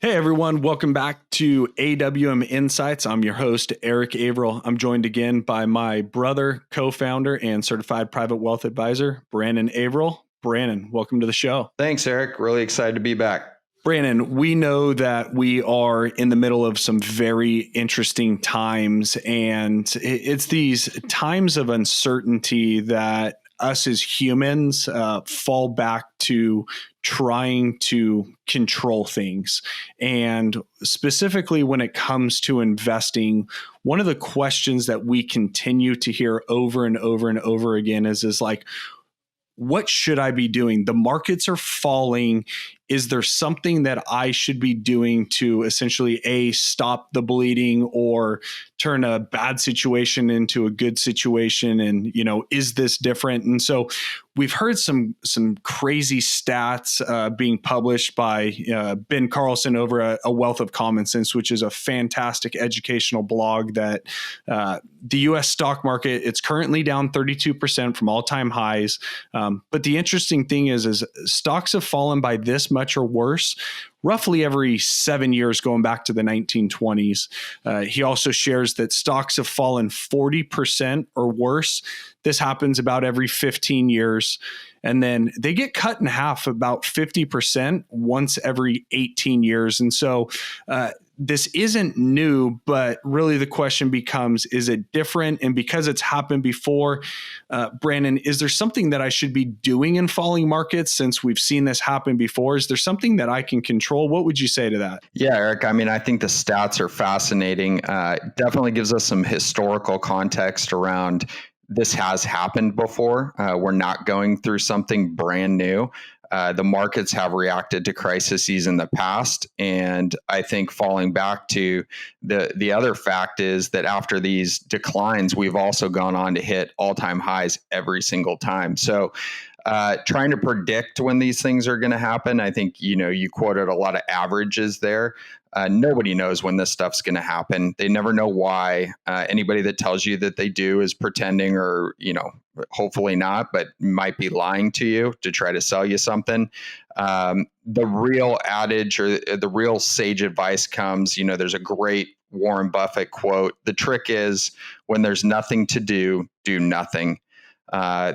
Hey everyone, welcome back to AWM Insights. I'm your host, Erik Averill. I'm joined again by my brother, co-founder, and certified private wealth advisor, Brandon Averill. Brandon, welcome to the show. Thanks, Erik. Really excited to be back. Brandon, we know that we are in the middle of some very interesting times, and it's these times of uncertainty that us as humans fall back to trying to control things. And specifically when it comes to investing, one of the questions that we continue to hear over and over and over again is like, what should I be doing? The markets are falling. Is there something that I should be doing to essentially stop the bleeding or turn a bad situation into a good situation? And, is this different? And so we've heard some crazy stats being published by Ben Carlson over a Wealth of Common Sense, which is a fantastic educational blog that the U.S. stock market, it's currently down 32% from all-time highs. But the interesting thing is stocks have fallen by this much or worse roughly every 7 years going back to the 1920s. He also shares that stocks have fallen 40% or worse. This happens about every 15 years. And then they get cut in half about 50% once every 18 years. And so this isn't new, but really the question becomes, is it different? And because it's happened before, Brandon, is there something that I should be doing in falling markets since we've seen this happen before? Is there something that I can control? What would you say to that? Yeah, Erik, I think the stats are fascinating. Definitely gives us some historical context around this has happened before. We're not going through something brand new. The markets have reacted to crises in the past. And I think falling back to the other fact is that after these declines, we've also gone on to hit all-time highs every single time. So trying to predict when these things are going to happen, I think, you quoted a lot of averages there. Nobody knows when this stuff's going to happen. They never know why. Anybody that tells you that they do is pretending or, hopefully not, but might be lying to you to try to sell you something. The real adage or the real sage advice comes, there's a great Warren Buffett quote. The trick is when there's nothing to do nothing.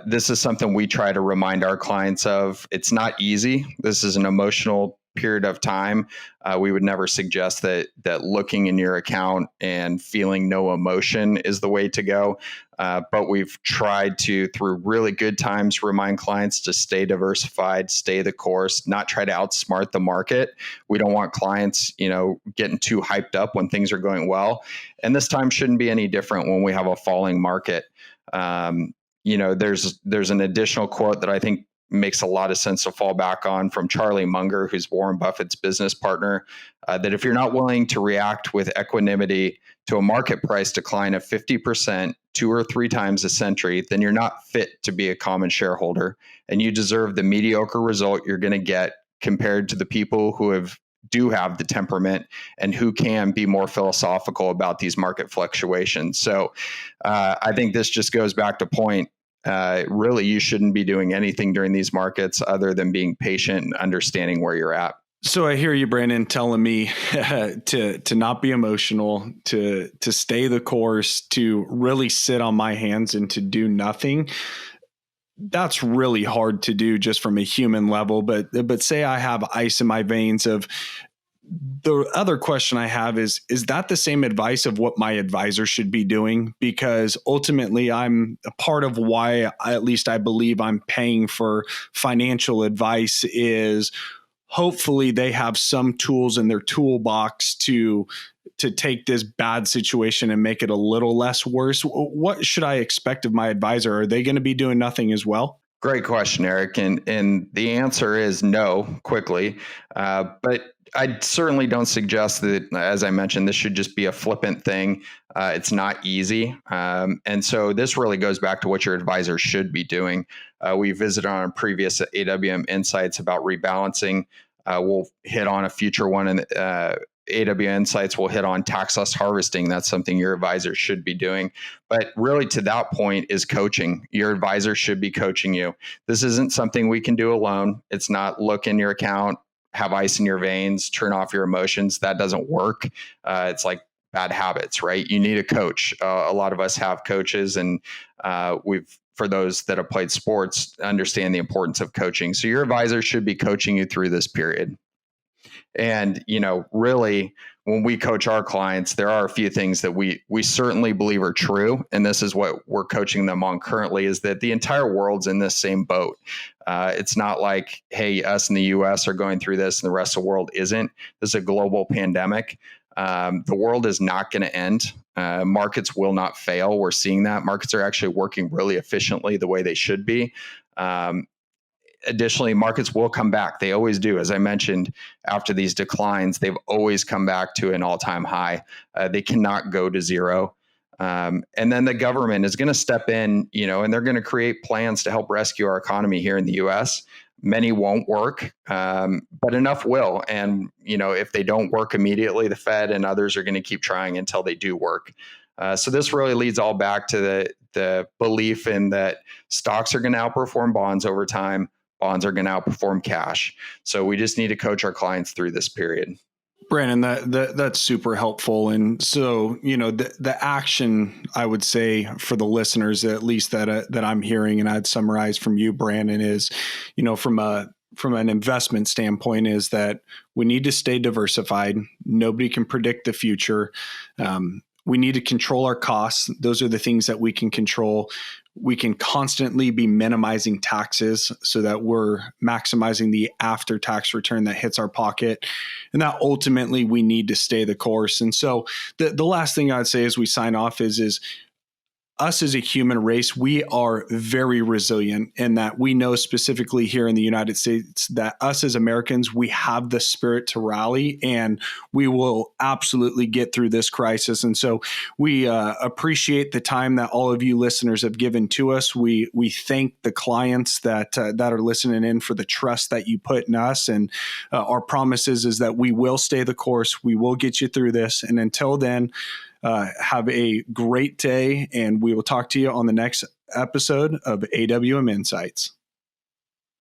This is something we try to remind our clients of. It's not easy. This is an emotional period of time. We would never suggest that looking in your account and feeling no emotion is the way to go. But we've tried to, through really good times, remind clients to stay diversified, stay the course, not try to outsmart the market. We don't want clients, getting too hyped up when things are going well. And this time shouldn't be any different when we have a falling market. There's an additional quote that I think makes a lot of sense to fall back on from Charlie Munger, who's Warren Buffett's business partner, that if you're not willing to react with equanimity to a market price decline of 50%, 2 or 3 times a century, then you're not fit to be a common shareholder. And you deserve the mediocre result you're going to get compared to the people who do have the temperament and who can be more philosophical about these market fluctuations. So I think this just goes back to point. Really, you shouldn't be doing anything during these markets other than being patient and understanding where you're at. So I hear you, Brandon, telling me to not be emotional, to stay the course, to really sit on my hands and to do nothing. That's really hard to do just from a human level. But say I have ice in my veins of. The other question I have is that the same advice of what my advisor should be doing? Because ultimately I'm a part of why at least I believe I'm paying for financial advice is hopefully they have some tools in their toolbox to take this bad situation and make it a little less worse. What should I expect of my advisor? Are they going to be doing nothing as well? Great question, Erik. And the answer is no, quickly. But I certainly don't suggest that, as I mentioned, this should just be a flippant thing. It's not easy. And so this really goes back to what your advisor should be doing. We visited on previous AWM Insights about rebalancing. We'll hit on a future one, and AWM Insights will hit on tax loss harvesting. That's something your advisor should be doing. But really, to that point is coaching. Your advisor should be coaching you. This isn't something we can do alone. It's not look in your account, have ice in your veins, turn off your emotions. That doesn't work. It's like bad habits, right? You need a coach. A lot of us have coaches, and for those that have played sports, understand the importance of coaching. So your advisor should be coaching you through this period. And, really, when we coach our clients, there are a few things that we certainly believe are true. And this is what we're coaching them on currently, is that the entire world's in this same boat. It's not like, hey, us in the US are going through this and the rest of the world isn't. This is a global pandemic. The world is not going to end. Markets will not fail. We're seeing that. Markets are actually working really efficiently the way they should be. Additionally, markets will come back. They always do. As I mentioned, after these declines, they've always come back to an all-time high. They cannot go to zero. And then the government is going to step in, and they're going to create plans to help rescue our economy here in the U.S. Many won't work, but enough will. And, if they don't work immediately, the Fed and others are going to keep trying until they do work. So this really leads all back to the belief in that stocks are going to outperform bonds over time. Bonds are going to outperform cash. So we just need to coach our clients through this period. Brandon, that's super helpful. And so, the action, I would say, for the listeners, at least that I'm hearing, and I'd summarize from you, Brandon, is, from an investment standpoint, is that we need to stay diversified. Nobody can predict the future. We need to control our costs. Those are the things that we can control. We can constantly be minimizing taxes so that we're maximizing the after-tax return that hits our pocket. And that ultimately we need to stay the course. And so the last thing I'd say as we sign off is us as a human race, we are very resilient in that we know specifically here in the United States that us as Americans, we have the spirit to rally, and we will absolutely get through this crisis. And so we appreciate the time that all of you listeners have given to us. We thank the clients that are listening in for the trust that you put in us. And our promise is that we will stay the course. We will get you through this. And until then, have a great day, and we will talk to you on the next episode of AWM Insights.